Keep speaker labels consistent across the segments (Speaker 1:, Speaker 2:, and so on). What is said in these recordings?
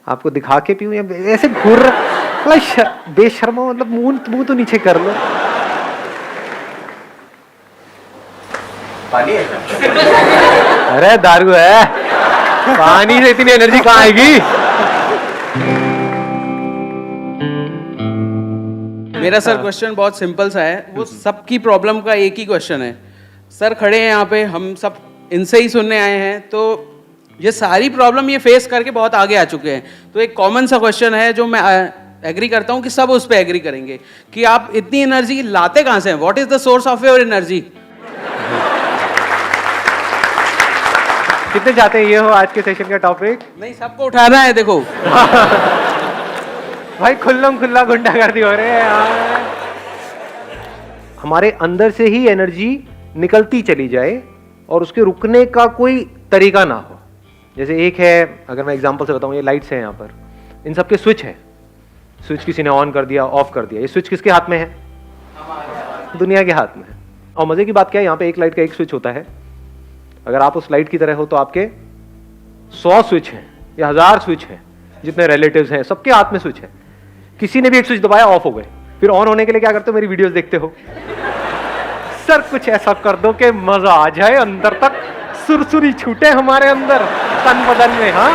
Speaker 1: आपको दिखा के पीऊं या ऐसे घूर रहा बेशर्मा, मतलब मुंह तो नीचे कर लो।
Speaker 2: पानी है क्या?
Speaker 1: अरे दारू है, पानी से इतनी एनर्जी कहाँ आएगी?
Speaker 3: मेरा सर क्वेश्चन बहुत सिंपल सा है, वो सबकी प्रॉब्लम का एक ही क्वेश्चन है। सर खड़े हैं यहाँ पे, हम सब इनसे ही सुनने आए हैं, तो ये सारी प्रॉब्लम ये फेस करके बहुत आगे आ चुके हैं। तो एक कॉमन सा क्वेश्चन है जो मैं एग्री करता हूँ कि सब उस पर एग्री करेंगे कि आप इतनी एनर्जी लाते कहाँ से हैं? What is the source of your energy?
Speaker 1: कितने चाहते हैं ये हो आज के सेशन का टॉपिक?
Speaker 3: नहीं, सबको उठाना है। देखो
Speaker 1: भाई खुल्लम खुल्ला गुंडागर्दी हो रहे हैं यार। हमारे अंदर से ही एनर्जी निकलती चली जाए और उसके रुकने का कोई तरीका ना हो। जैसे एक है, अगर मैं एग्जांपल से बताऊं, ये लाइट्स हैं यहाँ पर, इन सब के स्विच है। स्विच किसी ने ऑन कर दिया, ऑफ कर दिया। ये स्विच किसके हाथ में है? दुनिया के हाथ में है। और मजे की बात क्या है, यहाँ पे एक लाइट का एक स्विच होता है। अगर आप उस लाइट की तरह हो तो आपके 100 स्विच हैं या 1000 स्विच हैं, जितने रिलेटिव्स हैं सबके हाथ में स्विच है। किसी ने भी एक स्विच दबाया, ऑफ हो गए। फिर ऑन होने के लिए क्या करते हो? मेरी वीडियोस देखते हो। सर कुछ ऐसा कर दो कि मजा आ जाए, अंदर तक सुरसुरी छूटे हमारे अंदर, तन बदन में। हाँ,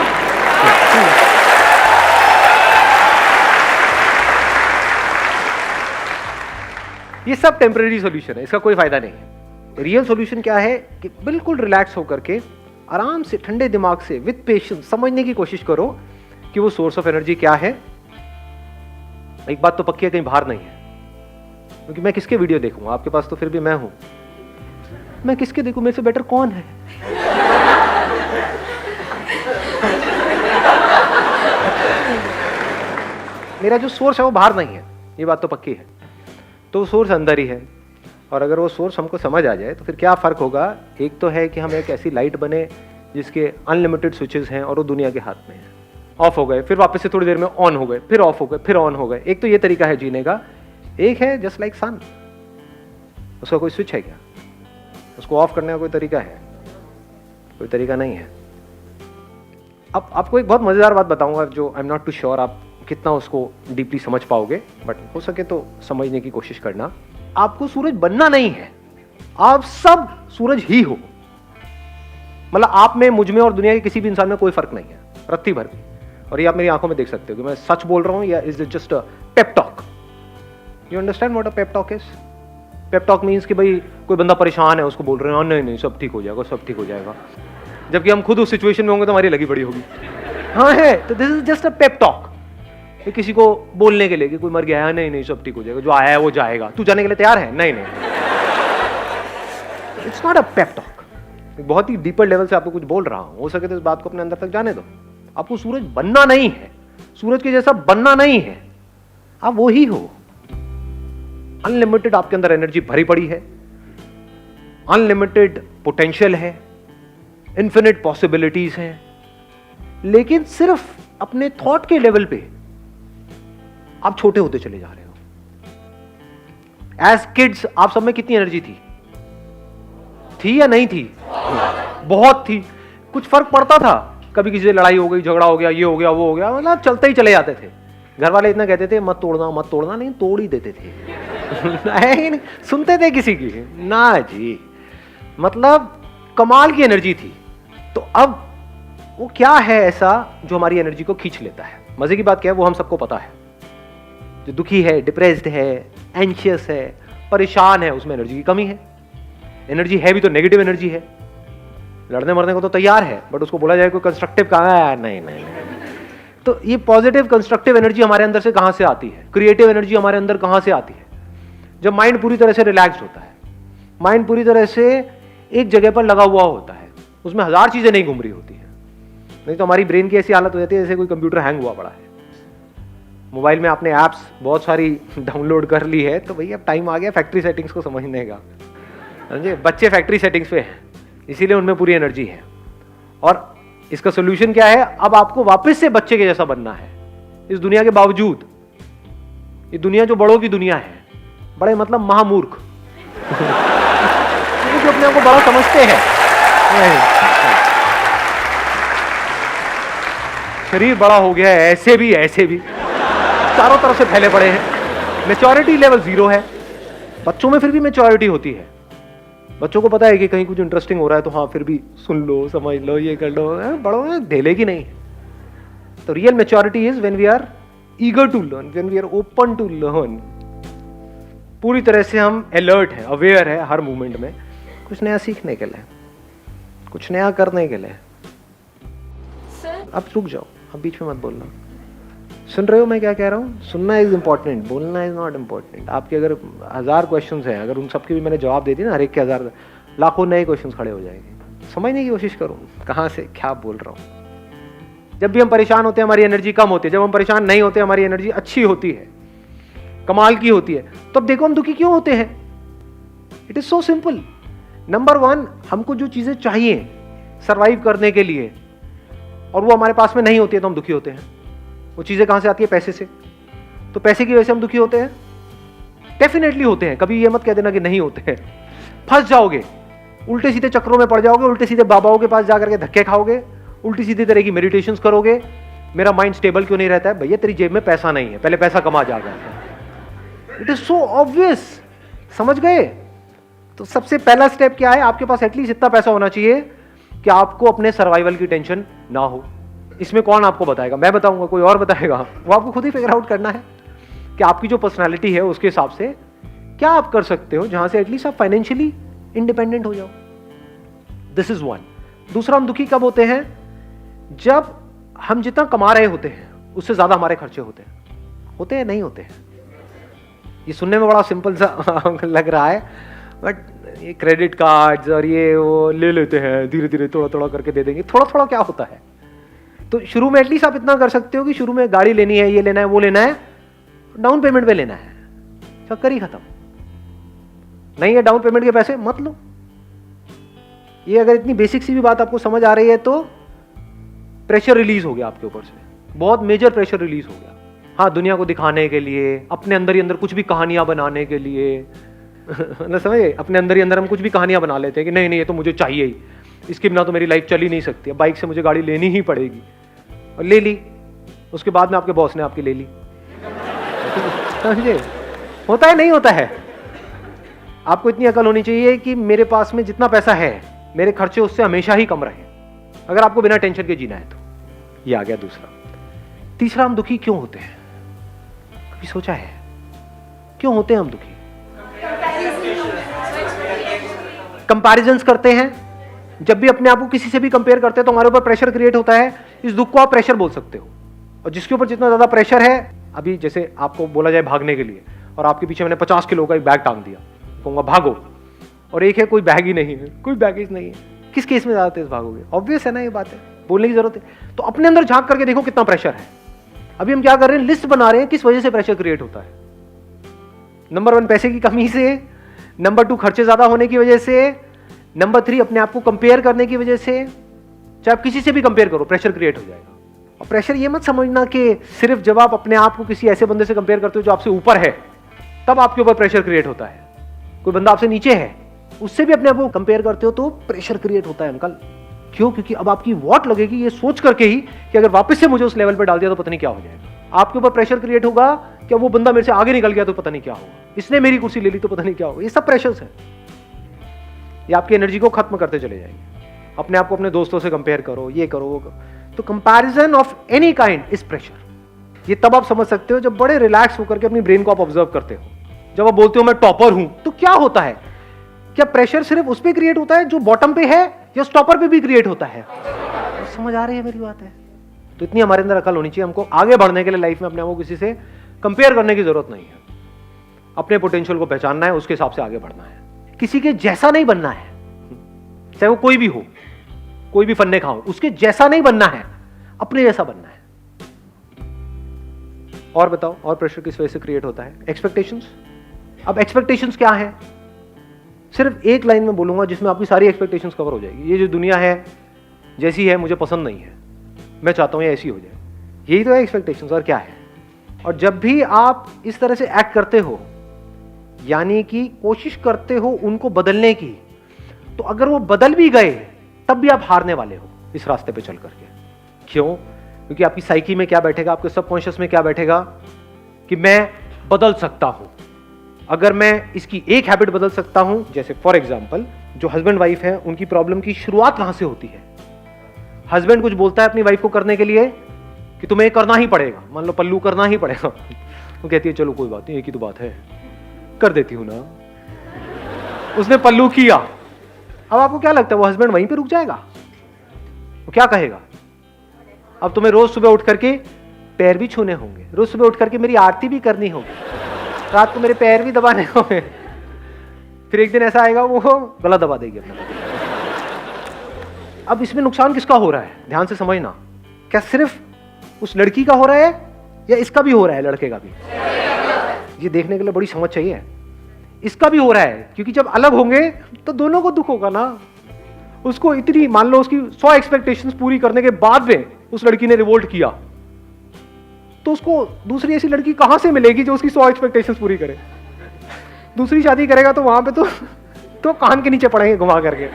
Speaker 1: ये सब टेम्परेरी सॉल्यूशन है, इसका कोई फायदा नहीं है। रियल सॉल्यूशन क्या है कि बिल्कुल रिलैक्स होकर के आराम से ठंडे दिमाग से विद पेशेंस समझने की कोशिश करो कि वो सोर्स ऑफ एनर्जी क्या है। एक बात तो पक्की है, कहीं बाहर नहीं है। क्योंकि मैं किसके वीडियो देखूंगा? आपके पास तो फिर भी मैं हूं। मैं किसके देखूं? मेरे से बेटर कौन है? मेरा जो सोर्स है वो बाहर नहीं है, ये बात तो पक्की है। तो सोर्स अंदर ही है। और अगर वो सोर्स हमको समझ आ जाए तो फिर क्या फर्क होगा? एक तो है कि हम एक ऐसी लाइट बने जिसके अनलिमिटेड स्विचेस हैं और वो दुनिया के हाथ में है। ऑफ हो गए, फिर वापस से थोड़ी देर में ऑन हो गए, फिर ऑफ हो गए, फिर ऑन हो गए। एक तो ये तरीका है जीने का। एक है जस्ट लाइक सन, उसका कोई स्विच है क्या? उसको ऑफ करने का कोई तरीका है? कोई तरीका नहीं है। अब आपको एक बहुत मजेदार बात बताऊंगा जो I am not too sure आप कितना उसको डीपली समझ पाओगे, बट हो सके तो समझने की कोशिश करना। आपको सूरज बनना नहीं है, आप सब सूरज ही हो। मतलब आप में, मुझ में और दुनिया के किसी भी इंसान में कोई फर्क नहीं है, रत्ती भर भी। और ये आप मेरी आंखों में देख सकते हो कि मैं सच बोल रहा हूं या is it just a pep talk? You understand what a pep talk is? Pep talk means कि भाई कोई बंदा परेशान है, उसको बोल रहे हैं नहीं नहीं सब ठीक हो जाएगा, सब ठीक हो जाएगा। जबकि हम खुद उस सिचुएशन में होंगे तो हमारी लगी बड़ी होगी। हाँ है, तो this is just a pep talk. किसी को बोलने के लिए कि कोई मर गया है, नहीं नहीं सब ठीक हो जाएगा, जो आया है वो जाएगा, तू जाने के लिए तैयार है? नहीं नहीं, it's not a pep talk. बहुत ही डीपर लेवल से आपको कुछ बोल रहा हूं, हो सके तो इस बात को अपने अंदर तक जाने दो। आपको सूरज बनना नहीं है, सूरज के जैसा बनना नहीं है, आप वो ही हो। अनलिमिटेड आपके अंदर एनर्जी भरी पड़ी है, अनलिमिटेड पोटेंशियल है, इन्फिनिट पॉसिबिलिटीज हैं, लेकिन सिर्फ अपने थॉट के लेवल पे आप छोटे होते चले जा रहे हो। एज किड्स आप सब में कितनी एनर्जी थी या नहीं थी? बहुत थी। कुछ फर्क पड़ता था? कभी किसी से लड़ाई हो गई, झगड़ा हो गया, ये हो गया, वो हो गया, मतलब चलते ही चले जाते थे। घर वाले इतना कहते थे मत तोड़ना मत तोड़ना, नहीं तोड़ ही देते थे। नहीं सुनते थे किसी की? ना जी, मतलब कमाल की एनर्जी थी। तो अब वो क्या है ऐसा जो हमारी एनर्जी को खींच लेता है? मजे की बात क्या है, वो हम सबको पता है। जो दुखी है, डिप्रेस्ड है, एंशियस है, परेशान है, उसमें एनर्जी की कमी है। एनर्जी है भी तो नेगेटिव एनर्जी है। लड़ने मरने को तो तैयार है, बट उसको बोला जाए कोई कंस्ट्रक्टिव कहाँ है? नहीं नहीं नहीं। तो ये पॉजिटिव कंस्ट्रक्टिव एनर्जी हमारे अंदर से कहां से आती है? क्रिएटिव एनर्जी हमारे अंदर कहां से आती है? जब माइंड पूरी तरह से रिलैक्स्ड होता है, माइंड पूरी तरह से एक जगह पर लगा हुआ होता है, उसमें हजार चीजें नहीं घूम रही होती है। नहीं तो हमारी ब्रेन की ऐसी हालत हो जाती है जैसे कोई कंप्यूटर हैंग हुआ पड़ा है। मोबाइल में आपने ऐप्स बहुत सारी डाउनलोड कर ली है, तो भैया अब टाइम आ गया फैक्ट्री सेटिंग्स को समझने का। समझे? बच्चे फैक्ट्री सेटिंग्स पे हैं, इसीलिए उनमें पूरी एनर्जी है। और इसका सोल्यूशन क्या है? अब आपको वापस से बच्चे के जैसा बनना है इस दुनिया के बावजूद। ये दुनिया जो बड़ों की दुनिया है, बड़े मतलब महामूर्ख जो अपने आप को बड़ा समझते हैं। शरीर बड़ा हो गया है, ऐसे भी चारों तरफ से फैले पड़े हैं, मैच्योरिटी लेवल 0 है। बच्चों में फिर भी मैच्योरिटी होती है, बच्चों को पता है कि कहीं कुछ इंटरेस्टिंग हो रहा है तो हाँ फिर भी सुन लो, समझ लो, ये कर लो। बड़ों में ढेले की नहीं। तो real maturity is when we are eager to learn, when we are open to learn. पूरी तरह से हम अलर्ट हैं, अवेयर है हर मोमेंट में, कुछ नया सीखने के लिए, कुछ नया करने के लिए। अब रुक जाओ, अब बीच में मत बोलना। सुन रहे हो मैं क्या कह रहा हूँ? सुनना इज इम्पोर्टेंट, बोलना इज नॉट इम्पोर्टेंट। आपके अगर 1000 क्वेश्चंस हैं, अगर उन सबके भी मैंने जवाब दे दिए ना, हर एक के 1000, लाखों नए क्वेश्चंस खड़े हो जाएंगे। समझने की कोशिश करो कहाँ से क्या बोल रहा हूँ। जब भी हम परेशान होते हैं हमारी एनर्जी कम होती है, जब हम परेशान नहीं होते हमारी एनर्जी अच्छी होती है, कमाल की होती है। तो अब देखो हम दुखी क्यों होते हैं? It is so simple. Number 1, हमको जो चीजें चाहिए सरवाइव करने के लिए और वो हमारे पास में नहीं होती है तो हम दुखी होते हैं। वो चीजें कहां से आती है? पैसे से। तो पैसे की वजह से हम दुखी होते हैं? डेफिनेटली होते हैं। कभी ये मत कह देना कि नहीं होते हैं। फंस जाओगे, उल्टे सीधे चक्रों में पड़ जाओगे, उल्टे सीधे बाबाओं के पास जाकर के धक्के खाओगे, उल्टी सीधी तरह की मेडिटेशंस करोगे। मेरा माइंड स्टेबल क्यों नहीं रहता है? भैया तेरी जेब में पैसा नहीं है, पहले पैसा कमा जाएगा। It is so obvious. समझ गए? तो सबसे पहला स्टेप क्या है? आपके पास एटलीस्ट इतना पैसा होना चाहिए कि आपको अपने सर्वाइवल की टेंशन ना हो। इसमें कौन आपको बताएगा? मैं बताऊंगा? कोई और बताएगा? वो आपको खुद ही फिगर आउट करना है कि आपकी जो पर्सनालिटी है उसके हिसाब से क्या आप कर सकते हो जहां से एटलीस्ट आप फाइनेंशियली इंडिपेंडेंट हो जाओ। This is 1। दूसरा, हम दुखी कब होते हैं? जब हम जितना कमा रहे होते हैं उससे ज्यादा हमारे खर्चे होते हैं नहीं होते हैं? ये सुनने में बड़ा सिंपल सा लग रहा है, बट ये क्रेडिट कार्ड्स और ये वो ले लेते हैं, धीरे धीरे थोड़ा थोड़ा करके दे देंगे। थोड़ा थोड़ा क्या होता है? तो शुरू में एटलीस्ट आप इतना कर सकते हो कि शुरू में गाड़ी लेनी है, ये लेना है, वो लेना है, डाउन पेमेंट पे लेना है, चक्कर ही खत्म। नहीं है डाउन पेमेंट के पैसे, मत लो। ये अगर इतनी बेसिक सी भी बात आपको समझ आ रही है तो प्रेशर रिलीज हो गया आपके ऊपर से, बहुत मेजर प्रेशर रिलीज हो गया। हाँ, दुनिया को दिखाने के लिए, अपने अंदर ही अंदर कुछ भी कहानियां बनाने के लिए ना, समझे? अपने अंदर ही अंदर हम कुछ भी कहानियां बना लेते हैं कि नहीं नहीं ये तो मुझे चाहिए ही, इसके बिना तो मेरी लाइफ चल ही नहीं सकती, बाइक से मुझे गाड़ी लेनी ही पड़ेगी। और ले ली, उसके बाद में आपके बॉस ने आपकी ले ली। समझे? होता है नहीं होता है? आपको इतनी अकल होनी चाहिए कि मेरे पास में जितना पैसा है मेरे खर्चे उससे हमेशा ही कम रहे, अगर आपको बिना टेंशन के जीना है तो। ये आ गया दूसरा। तीसरा, हम दुखी क्यों होते हैं? कभी सोचा है क्यों होते हैं हम दुखी? कंपैरिजंस करते हैं। जब भी अपने आप को किसी से भी कंपेयर करते हैं तो हमारे ऊपर प्रेशर क्रिएट होता है। इस दुख को आप प्रेशर बोल सकते हो। और जिसके ऊपर जितना ज्यादा प्रेशर है, अभी जैसे आपको बोला जाए भागने के लिए और आपके पीछे मैंने 50 किलो का एक बैग टांग दिया, कहूंगा भागो, और एक है कोई बैग ही नहीं है, कोई बैगेज नहीं है, किस केस में ज्यादा तेज भागोगे? ऑब्वियस है ना, ये बात है, बोलने की जरूरत है। तो अपने अंदर झांक करके देखो कितना प्रेशर है। अभी हम क्या कर रहे हैं? लिस्ट बना रहे हैं किस वजह से प्रेशर क्रिएट होता है। नंबर 1 पैसे की कमी से, नंबर 2 खर्चे ज्यादा होने की वजह से, नंबर 3 अपने आप को कंपेयर करने की वजह से। चाहे आप किसी से भी कंपेयर करो, प्रेशर क्रिएट हो जाएगा। और प्रेशर ये मत समझना कि सिर्फ जब आप अपने आप को किसी ऐसे बंदे से कंपेयर करते हो जो आपसे ऊपर है तब आपके ऊपर प्रेशर क्रिएट होता है। कोई बंदा आपसे नीचे है, उससे भी अपने आप को कंपेयर करते हो तो प्रेशर क्रिएट होता है अंकल। क्यों? क्योंकि अब आपकी वॉट लगेगी ये सोच करके ही कि अगर वापस से मुझे उस लेवल पर डाल दिया तो पता नहीं क्या हो जाएगा। आपके ऊपर प्रेशर क्रिएट होगा कि वो बंदा मेरे से आगे निकल गया तो पता नहीं क्या होगा, इसने मेरी कुर्सी ले ली तो पता नहीं क्या होगा। ये सब प्रेशर्स है, ये आपकी एनर्जी को खत्म करते चले जाएंगे। अपने आप को अपने दोस्तों से कंपेयर करो, ये करो वो करो। तो comparison of any kind is pressure. ये तब आप समझ सकते हो जब बड़े रिलैक्स होकर के अपनी ब्रेन को आप ऑब्जर्व करते हो। जब आप बोलते हो मैं टॉपर हूं, तो क्या होता है? क्या प्रेशर सिर्फ उस पर क्रिएट होता है जो बॉटम पे है, या स्टॉपर पे भी क्रिएट होता है? समझ आ रही है मेरी बात है? तो इतनी हमारे अंदर अकल होनी चाहिए, हमको आगे बढ़ने के लिए लाइफ में अपने आप को किसी से कंपेयर करने की जरूरत नहीं है। अपने पोटेंशियल को पहचानना है, उसके हिसाब से आगे बढ़ना है। किसी के जैसा नहीं बनना है, चाहे वो कोई भी हो, कोई भी फन्ने खाओ, उसके जैसा नहीं बनना है, अपने जैसा बनना है। और बताओ, और प्रेशर किस वजह से क्रिएट होता है? एक्सपेक्टेशंस। अब एक्सपेक्टेशंस क्या है? सिर्फ एक लाइन में बोलूंगा जिसमें आपकी सारी एक्सपेक्टेशंस कवर हो जाएगी। ये जो दुनिया है जैसी है मुझे पसंद नहीं है, मैं चाहता हूं ये ऐसी हो जाए, यही तो है एक्सपेक्टेशंस। और क्या है? और जब भी आप इस तरह से एक्ट करते हो, यानी कि कोशिश करते हो उनको बदलने की, तो अगर वो बदल भी गए तब भी आप हारने वाले हो इस रास्ते पे चल करके। क्यों? क्योंकि आपकी साइकी में क्या बैठेगा, आपके सबकॉन्शियस में क्या बैठेगा कि मैं बदल सकता हूं। अगर मैं इसकी एक हैबिट बदल सकता हूं, जैसे फॉर एग्जांपल जो हस्बैंड वाइफ है उनकी प्रॉब्लम की शुरुआत कहां से होती है? हस्बैंड कुछ बोलता है अपनी वाइफ को करने के लिए कि तुम्हें करना ही पड़ेगा, मान लो पल्लू करना ही पड़ेगा, वो कहती है चलो कोई बात नहीं, एक ही तो बात है, कर देती हूं ना। उसने पल्लू किया, अब आपको क्या लगता है वो हस्बैंड वहीं पे रुक जाएगा? वो क्या कहेगा? अब तुम्हें रोज सुबह उठ करके पैर भी छूने होंगे, रोज सुबह उठ करके मेरी आरती भी करनी होगी, रात को मेरे पैर भी दबाने होंगे। फिर एक दिन ऐसा आएगा वो गला दबा देगी अपना। अब इसमें नुकसान किसका हो रहा है? ध्यान से समझना, क्या सिर्फ उस लड़की का हो रहा है या इसका भी हो रहा है, लड़के का भी? ये देखने के लिए बड़ी समझ चाहिए। इसका भी हो रहा है, क्योंकि जब अलग होंगे तो दोनों को दुख होगा ना। उसको इतनी, मान लो उसकी 100 एक्सपेक्टेशंस पूरी करने के बाद में उस लड़की ने रिवोल्ट किया, तो उसको दूसरी ऐसी लड़की कहां से मिलेगी जो उसकी 100 एक्सपेक्टेशंस पूरी करे? दूसरी शादी करेगा तो वहां पे तो कान के नीचे पड़ेंगे घुमा करके।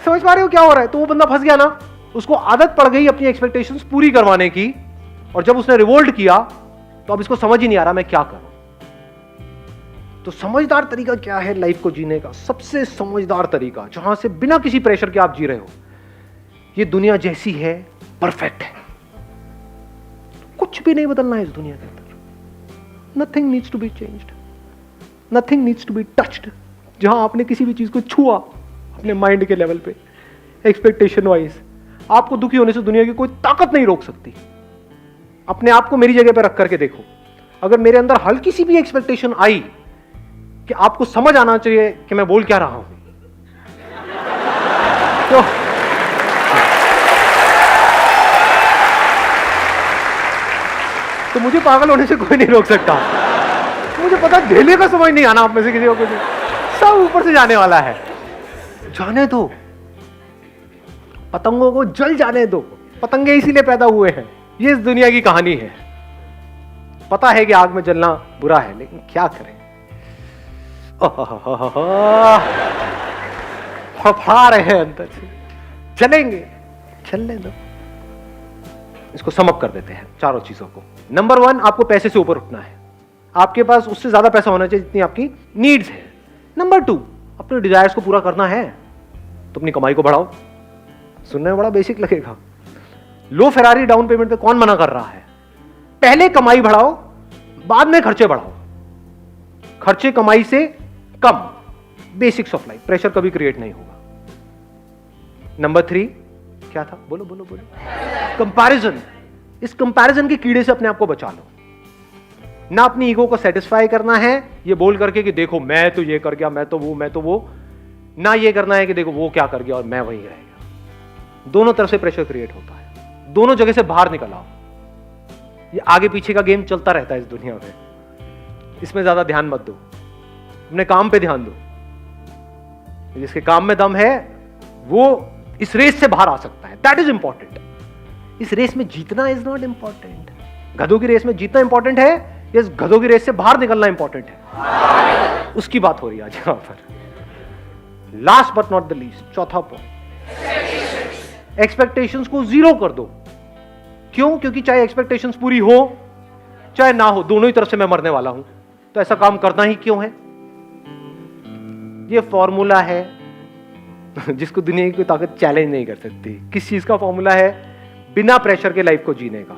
Speaker 1: समझ पा रहे हो क्या हो रहा है? तो वो बंदा फंस गया ना, उसको आदत पड़ गई अपनी एक्सपेक्टेशंस पूरी करवाने की, और जब उसने रिवोल्ट किया तो अब इसको समझ ही नहीं आ रहा मैं क्या करूं। तो समझदार तरीका क्या है लाइफ को जीने का? सबसे समझदार तरीका, जहां से बिना किसी प्रेशर के आप जी रहे हो, ये दुनिया जैसी है परफेक्ट है, कुछ भी नहीं बदलना है इस दुनिया के अंदर। Nothing needs to be changed, nothing needs to be touched. जहां आपने किसी भी चीज को छुआ अपने माइंड के लेवल पे, एक्सपेक्टेशन वाइज, आपको दुखी होने से दुनिया की कोई ताकत नहीं रोक सकती। अपने आप को मेरी जगह पे रख करके देखो, अगर मेरे अंदर हल्की सी भी एक्सपेक्टेशन आई कि आपको समझ आना चाहिए कि मैं बोल क्या रहा हूं, तो मुझे पागल होने से कोई नहीं रोक सकता। मुझे पता ढेले का समझ नहीं आना आप में से किसी को, कुछ सब ऊपर से जाने वाला है। जाने दो, पतंगों को जल जाने दो, पतंगे इसीलिए पैदा हुए हैं। ये इस दुनिया की कहानी है। पता है कि आग में जलना बुरा है, लेकिन क्या करें, फफड़ा रहे हैं अंदर से, चलेंगे, चलने दो। इसको समअप कर देते हैं चारों चीजों को। नंबर 1, आपको पैसे से ऊपर उठना है। आपके पास उससे ज्यादा पैसा होना चाहिए जितनी आपकी नीड्स है। नंबर 2, अपने डिजायर्स को पूरा करना है तो अपनी कमाई को बढ़ाओ। सुनने में बड़ा बेसिक लगेगा, लो फेरारी डाउन पेमेंट पे कौन मना कर रहा है? पहले कमाई बढ़ाओ, बाद में खर्चे बढ़ाओ। खर्चे कमाई से कम, बेसिक्स ऑफ लाइफ, प्रेशर कभी क्रिएट नहीं होगा। नंबर 3 क्या था? बोलो बोलो बोलो। कंपैरिजन। इस कंपैरिजन के कीड़े से अपने आप को बचा लो। ना अपनी ईगो को सेटिस्फाई करना है ये बोल करके कि देखो मैं तो ये कर गया, मैं तो वो, ना ये करना है कि देखो वो क्या कर गया और मैं वहीं रह गया। दोनों तरफ से प्रेशर क्रिएट होता है, दोनों जगह से बाहर निकल आओ। ये आगे पीछे का गेम चलता रहता है इस दुनिया में, इसमें ज्यादा ध्यान मत दो, अपने काम पे ध्यान दो। जिसके काम में दम है वो इस रेस से बाहर आ सकता है, दैट इज इंपॉर्टेंट। इस रेस में जीतना इज नॉट इंपॉर्टेंट। गधों की रेस में जीतना इंपॉर्टेंट है, इस गधों की रेस से बाहर निकलना इंपॉर्टेंट है। उसकी बात हो रही है आज यहां पर। Last but not the least, चौथा पॉइंट, एक्सपेक्टेशंस को जीरो कर दो। क्यों? क्योंकि चाहे एक्सपेक्टेशंस पूरी हो चाहे ना हो, दोनों ही तरफ से मैं मरने वाला हूं, तो ऐसा काम करना ही क्यों है? ये फॉर्मूला है जिसको दुनिया की कोई ताकत चैलेंज नहीं कर सकती। किस चीज का फॉर्मूला है? बिना प्रेशर के लाइफ को जीने का।